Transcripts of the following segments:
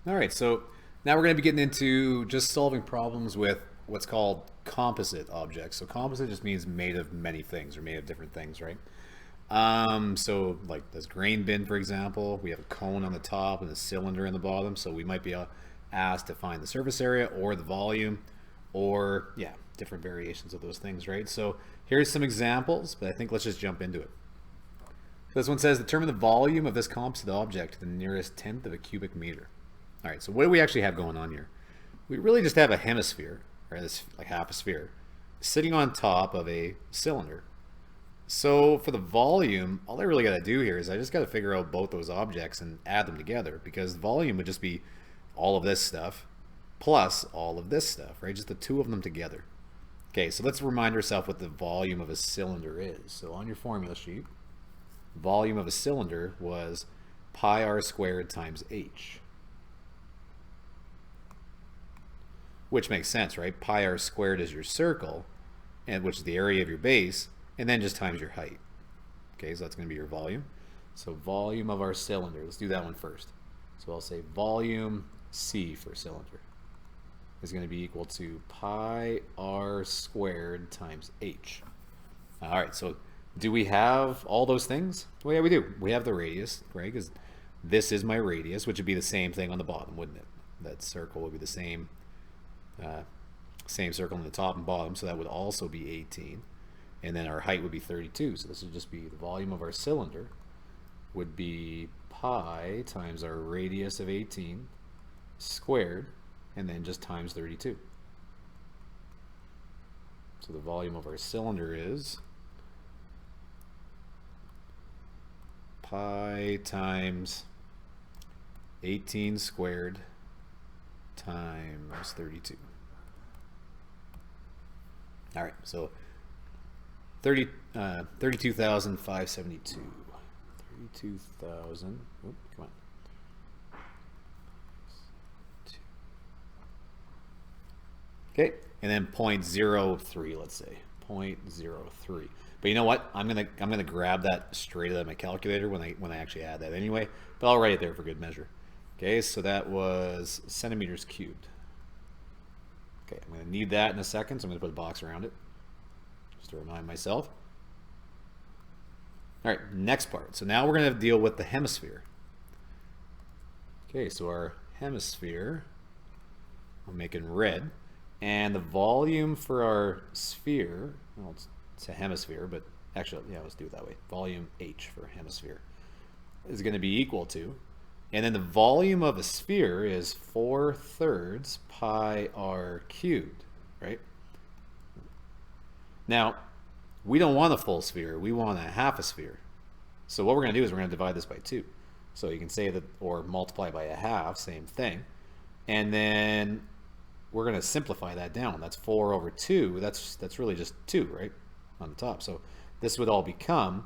All right, so now we're going to be getting into just solving problems with what's called composite objects. So composite just means made of many things or made of different things, right? So like this grain bin, for example, we have a cone on the top and a cylinder in the bottom. So we might be asked to find the surface area or the volume or, yeah, different variations of those things, right? So here's some examples, but I think let's just jump into it. So this one says, determine the volume of this composite object to the nearest tenth of a cubic meter. All right, so what do we actually have going on here? We really just have a hemisphere, or this like half a sphere, sitting on top of a cylinder. So for the volume, all I really got to do here is I just got to figure out both those objects and add them together, because the volume would just be all of this stuff plus all of this stuff, right? Just the two of them together. Okay, so let's remind ourselves what the volume of a cylinder is. So on your formula sheet, volume of a cylinder was pi r squared times h. Which makes sense, right? Pi r squared is your circle, and which is the area of your base, and then just times your height. Okay, so that's going to be your volume. So volume of our cylinder, let's do that one first. So I'll say volume C for cylinder is going to be equal to pi r squared times h. All right, so do we have all those things? Well, yeah, we do. We have the radius, right? Because this is my radius, which would be the same thing on the bottom, wouldn't it? That circle would be the same circle on the top and bottom, so that would also be 18. And then our height would be 32, so this would just be the volume of our cylinder would be pi times our radius of 18 squared, and then just times 32. So the volume of our cylinder is pi times 18 squared times 32. All right, so 32,572. 32,000. Come on. Okay, and then 0.03, let's say 0.03. But you know what? I'm gonna grab that straight out of my calculator when I actually add that anyway. But I'll write it there for good measure. Okay, so that was centimeters cubed. Okay, I'm going to need that in a second, so I'm going to put a box around it, just to remind myself. All right, next part. So now we're going to deal with the hemisphere. Okay, so our hemisphere, I'll make it in red, and the volume for our sphere, well, it's a hemisphere, but actually, yeah, let's do it that way. Volume H for hemisphere is going to be equal to, and then the volume of a sphere is 4/3 pi r cubed, right? Now, we don't want a full sphere. We want a half a sphere. So what we're going to do is we're going to divide this by 2. So you can say that, or multiply by a half, same thing. And then we're going to simplify that down. That's 4/2. That's really just 2, right, on the top. So this would all become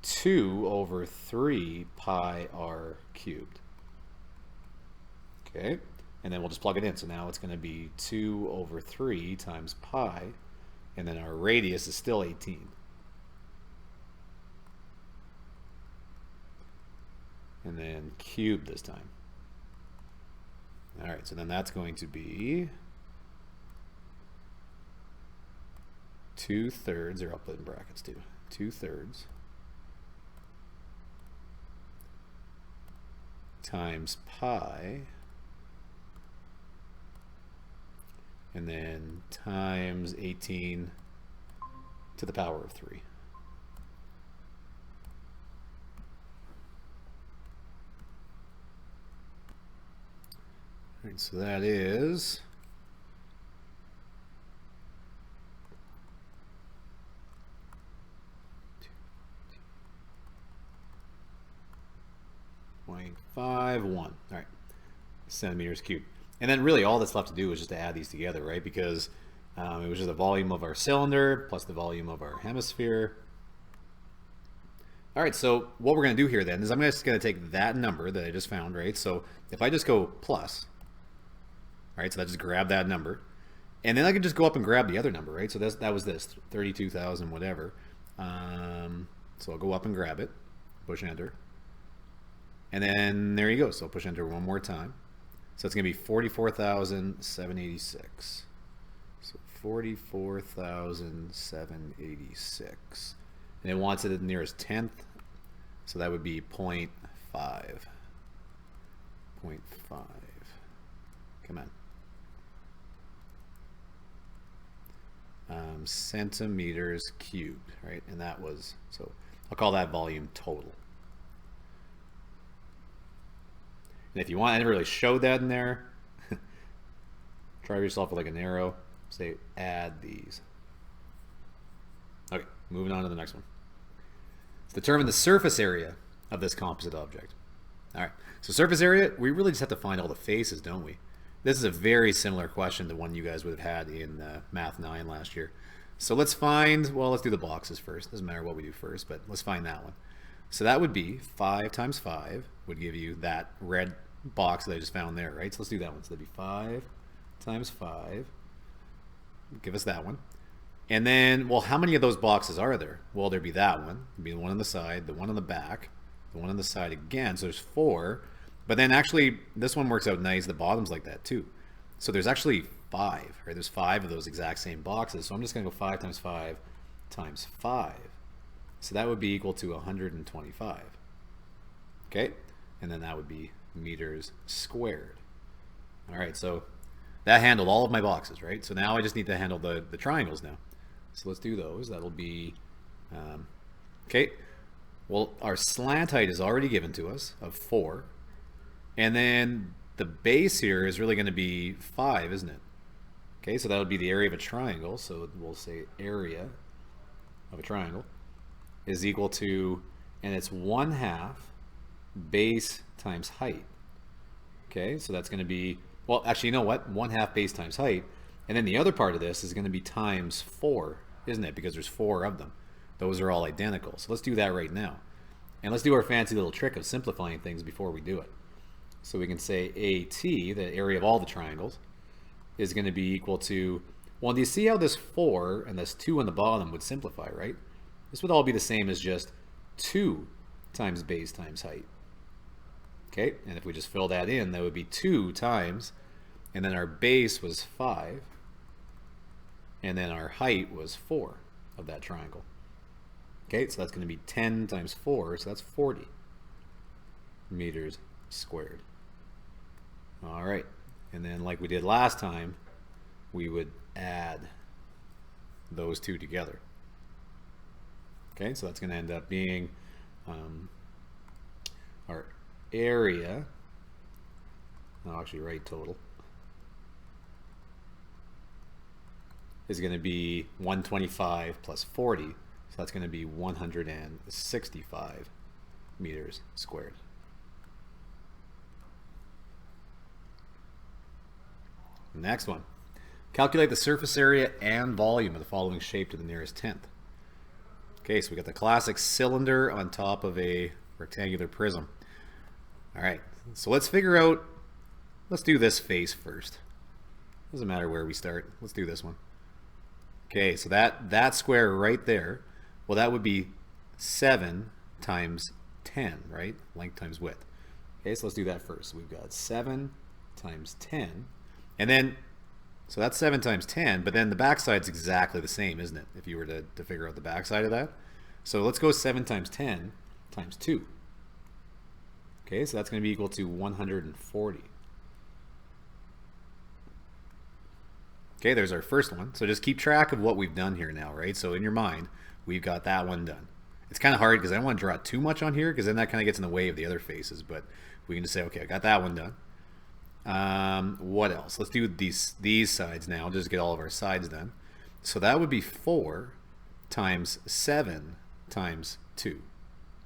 2/3 pi r cubed. Okay, and then we'll just plug it in. So now it's going to be 2/3 times pi, and then our radius is still 18. And then cubed this time. All right, so then that's going to be 2/3, or I'll put in brackets too, 2/3 times pi, and then times 18 to the power of 3. All right, so that is 0.51. All right, centimeters cubed. And then really all that's left to do is just to add these together, right? Because it was just the volume of our cylinder plus the volume of our hemisphere. All right, so what we're going to do here then is I'm just going to take that number that I just found, right? So if I just go plus, all right, so I just grab that number, and then I can just go up and grab the other number, right? So that was this 32,000 whatever. So I'll go up and grab it, push enter, and then there you go. So I'll push enter one more time. So it's going to be 44,786. So 44,786. And it wants it at the nearest tenth. So that would be 0.5. 0.5. Come on. Centimeters cubed, right? And that was, so I'll call that volume total. And if you want, I never really showed that in there. Try yourself with like an arrow. Say add these. Okay, moving on to the next one. Let's determine the surface area of this composite object. All right, so surface area, we really just have to find all the faces, don't we? This is a very similar question to one you guys would have had in Math 9 last year. So let's find, well, let's do the boxes first. Doesn't matter what we do first, but let's find that one. So that would be 5 times 5 would give you that red box that I just found there, right? So let's do that one. So that'd be 5 times 5. Give us that one. And then, well, how many of those boxes are there? Well, there'd be that one. There'd be the one on the side, the one on the back, the one on the side again. So there's 4. But then actually, this one works out nice. The bottom's like that too. So there's actually 5, right? There's 5 of those exact same boxes. So I'm just going to go 5 times 5 times 5. So that would be equal to 125. Okay? And then that would be meters squared. All right, so that handled all of my boxes, right? So now I just need to handle the triangles now. So let's do those. That'll be, okay. Well, our slant height is already given to us of 4. And then the base here is really going to be 5, isn't it? Okay, so that would be the area of a triangle. So we'll say area of a triangle is equal to, and it's 1/2 base times height. Okay, so that's going to be, well, actually, you know what? 1/2 base times height. And then the other part of this is going to be times 4, isn't it? Because there's 4 of them. Those are all identical. So let's do that right now. And let's do our fancy little trick of simplifying things before we do it. So we can say AT, the area of all the triangles, is going to be equal to, well, do you see how this 4 and this 2 on the bottom would simplify, right? This would all be the same as just 2 times base times height. Okay, and if we just fill that in, that would be 2 times, and then our base was 5, and then our height was 4 of that triangle. Okay, so that's going to be 10 times 4, so that's 40 meters squared. All right, and then like we did last time, we would add those two together. Okay, so that's going to end up being our area, I'll actually write total, is going to be 125 plus 40, so that's going to be 165 meters squared. Next one. Calculate the surface area and volume of the following shape to the nearest tenth. Okay, so we got the classic cylinder on top of a rectangular prism. All right, so let's figure out, let's do this face first. Doesn't matter where we start. Let's do this one. Okay, so that square right there, well, that would be 7 times 10, right? Length times width. Okay, so let's do that first. So we've got 7 times 10. And then, so that's 7 times 10, but then the backside's exactly the same, isn't it? If you were to figure out the backside of that. So let's go 7 times 10 times 2. Okay, so that's going to be equal to 140. Okay, there's our first one. So just keep track of what we've done here now, right? So in your mind, we've got that one done. It's kind of hard because I don't want to draw too much on here because then that kind of gets in the way of the other faces, but we can just say, okay, I got that one done. What else? Let's do these sides now. Just get all of our sides done. So that would be 4 times 7 times 2.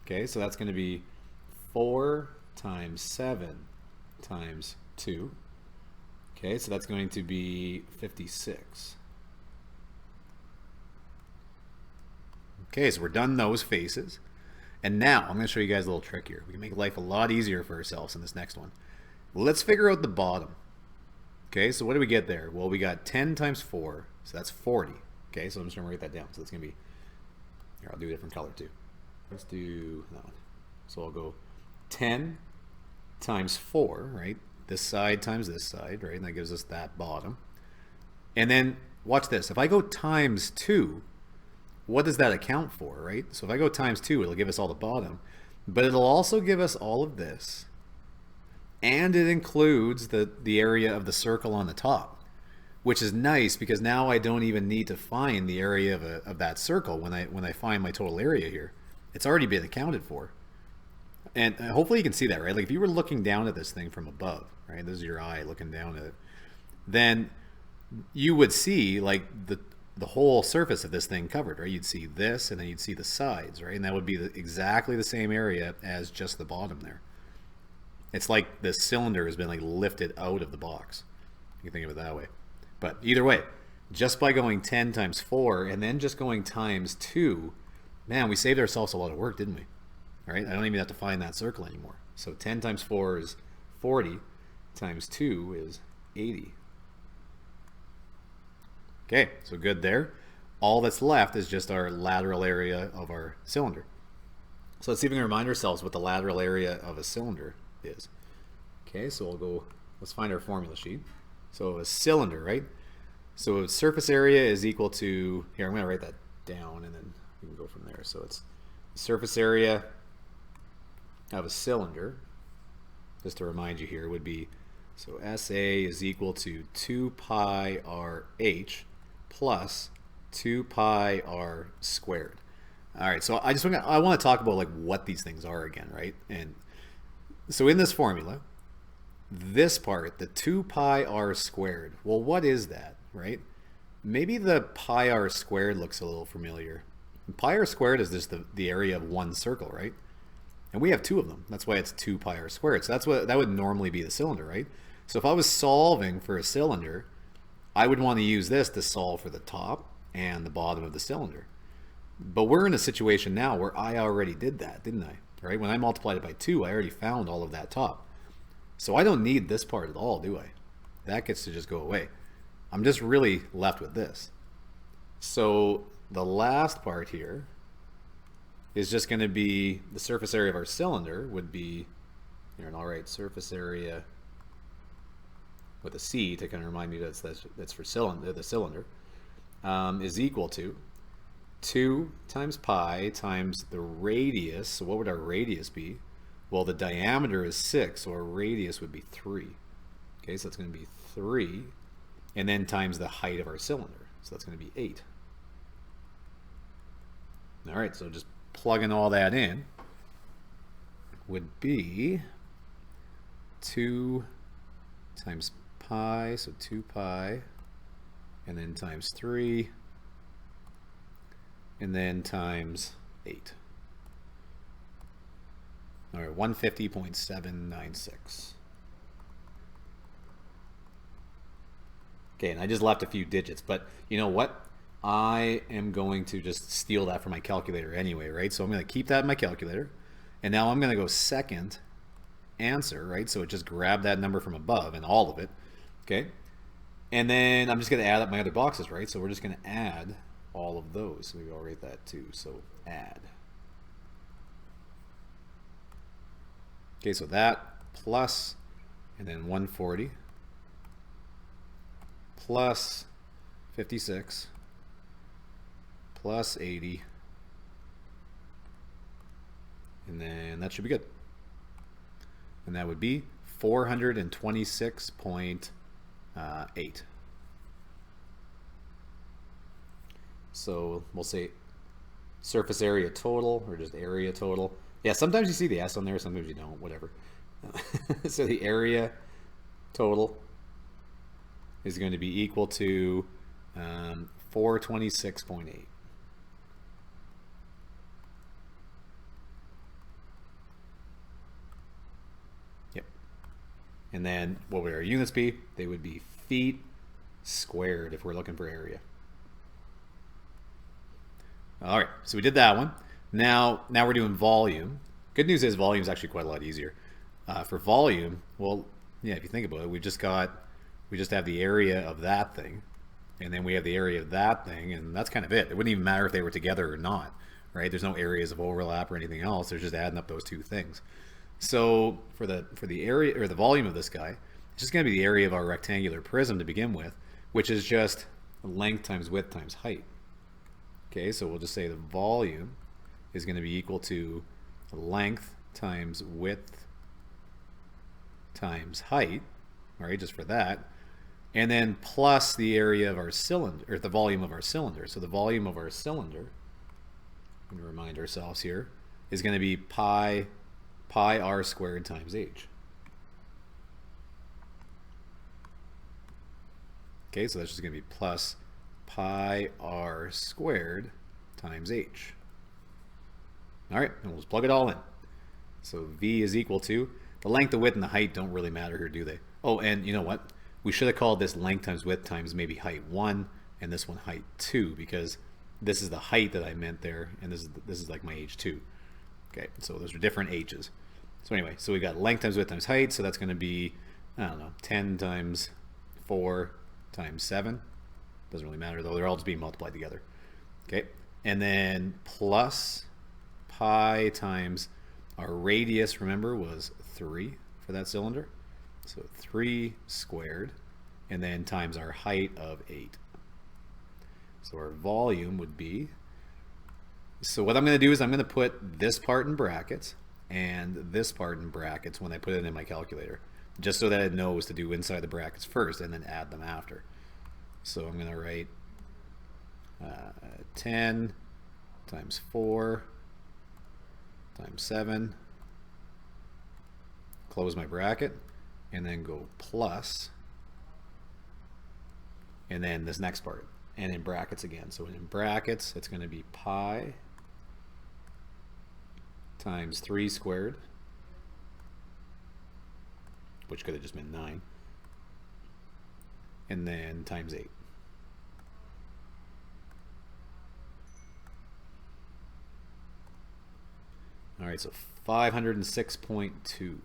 Okay, so that's going to be 4 times 7 times 2. Okay, so that's going to be 56. Okay, so we're done those faces. And now I'm going to show you guys a little trick here. We can make life a lot easier for ourselves in this next one. Let's figure out the bottom. Okay, so what do we get there? Well, we got 10 times 4, so that's 40. Okay, so I'm just going to write that down. So that's going to be, here, I'll do a different color too. Let's do that one. So I'll go 10 times 4, right? this side times this side, right? And that gives us that bottom. And then watch this. If I go times 2, what does that account for, right? So if I go times 2, it'll give us all the bottom. But it'll also give us all of this. And it includes the area of the circle on the top, which is nice because now I don't even need to find the area of that circle when I find my total area here. It's already been accounted for. And hopefully you can see that, right? Like if you were looking down at this thing from above, right? This is your eye looking down at it. Then you would see like the whole surface of this thing covered, right? You'd see this and then you'd see the sides, right? And that would be exactly the same area as just the bottom there. It's like the cylinder has been like lifted out of the box. You can think of it that way. But either way, just by going 10 times 4 and then just going times 2, man, we saved ourselves a lot of work, didn't we? Right? I don't even have to find that circle anymore. So 10 times 4 is 40, times 2 is 80. Okay, so good there. All that's left is just our lateral area of our cylinder. So let's see if we can remind ourselves what the lateral area of a cylinder is. Okay, so let's find our formula sheet. So a cylinder, right? So surface area is equal to, here I'm going to write that down and then we can go from there. So it's the surface area of a cylinder, just to remind you here, would be, so SA is equal to 2 pi RH plus 2 pi R squared. All right, so I want to talk about like what these things are again, right? And so in this formula, this part, the 2 pi R squared, well, what is that, right? Maybe the pi R squared looks a little familiar. Pi R squared is just the area of one circle, right? And we have 2 of them. That's why it's 2 pi R squared. So that would normally be the cylinder, right? So if I was solving for a cylinder, I would want to use this to solve for the top and the bottom of the cylinder. But we're in a situation now where I already did that, didn't I? Right? When I multiplied it by 2, I already found all of that top. So I don't need this part at all, do I? That gets to just go away. I'm just really left with this. So the last part here is just going to be the surface area of our cylinder would be, here, and I'll write surface area with a C to kind of remind me that's for cylinder, the cylinder, is equal to 2 times pi times the radius. So what would our radius be? Well, the diameter is 6, so our radius would be 3. Okay, so that's going to be 3, and then times the height of our cylinder. So that's going to be 8. All right, so just plugging all that in would be 2 times pi, so 2 pi, and then times 3, and then times 8. All right, 150.796. Okay, and I just left a few digits, but you know what? I am going to just steal that from my calculator anyway, right? So I'm going to keep that in my calculator, and now I'm going to go second answer, right? So it just grabbed that number from above and all of it, okay? And then I'm just going to add up my other boxes, right? So we're just going to add all of those. So maybe I'll write that too. So add. Okay, so that plus, and then 140 plus 56 plus 80, and then that should be good. And that would be 426.8. So we'll say surface area total, or just area total. Yeah, sometimes you see the S on there, sometimes you don't, whatever. So the area total is going to be equal to 426.8. Yep. And then what would our units be? They would be feet squared if we're looking for area. All right, so we did that one. Now we're doing volume. Good news is volume is actually quite a lot easier. For volume, well, yeah, if you think about it, we just have the area of that thing, and then we have the area of that thing, and that's kind of it. It wouldn't even matter if they were together or not, right? There's no areas of overlap or anything else. They're just adding up those two things. So for the area or the volume of this guy, It's just going to be the area of our rectangular prism to begin with, which is just length times width times height. Okay, so we'll just say the volume is going to be equal to length times width times height, all right, just for that, and then plus the area of our cylinder, or the volume of our cylinder. So the volume of our cylinder, I'm going to remind ourselves here, is going to be pi r squared times h. Okay, so that's just going to be plus pi r squared times h. All right, and we'll just plug it all in. So V is equal to, the length, the width, and the height don't really matter here, do they? Oh, and you know what? We should have called this length times width times maybe height 1, and this one height 2, because this is the height that I meant there, and this is like my h2. Okay, so those are different h's. So anyway, so we got length times width times height, so that's going to be, I don't know, 10 times 4 times 7. Doesn't really matter though, they're all just being multiplied together. Okay, and then plus pi times our radius, remember, was 3 for that cylinder. So 3 squared, and then times our height of 8. So our volume would be, so what I'm going to do is I'm going to put this part in brackets and this part in brackets when I put it in my calculator, just so that it knows to do inside the brackets first and then add them after. So I'm going to write 10 times 4 times 7, close my bracket, and then go plus, and then this next part, and in brackets again. So in brackets, it's going to be pi times 3 squared, which could have just been 9, and then times 8. All right, so 506.2.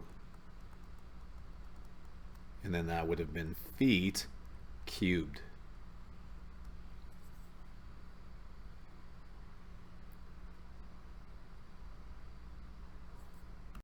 And then that would have been feet cubed.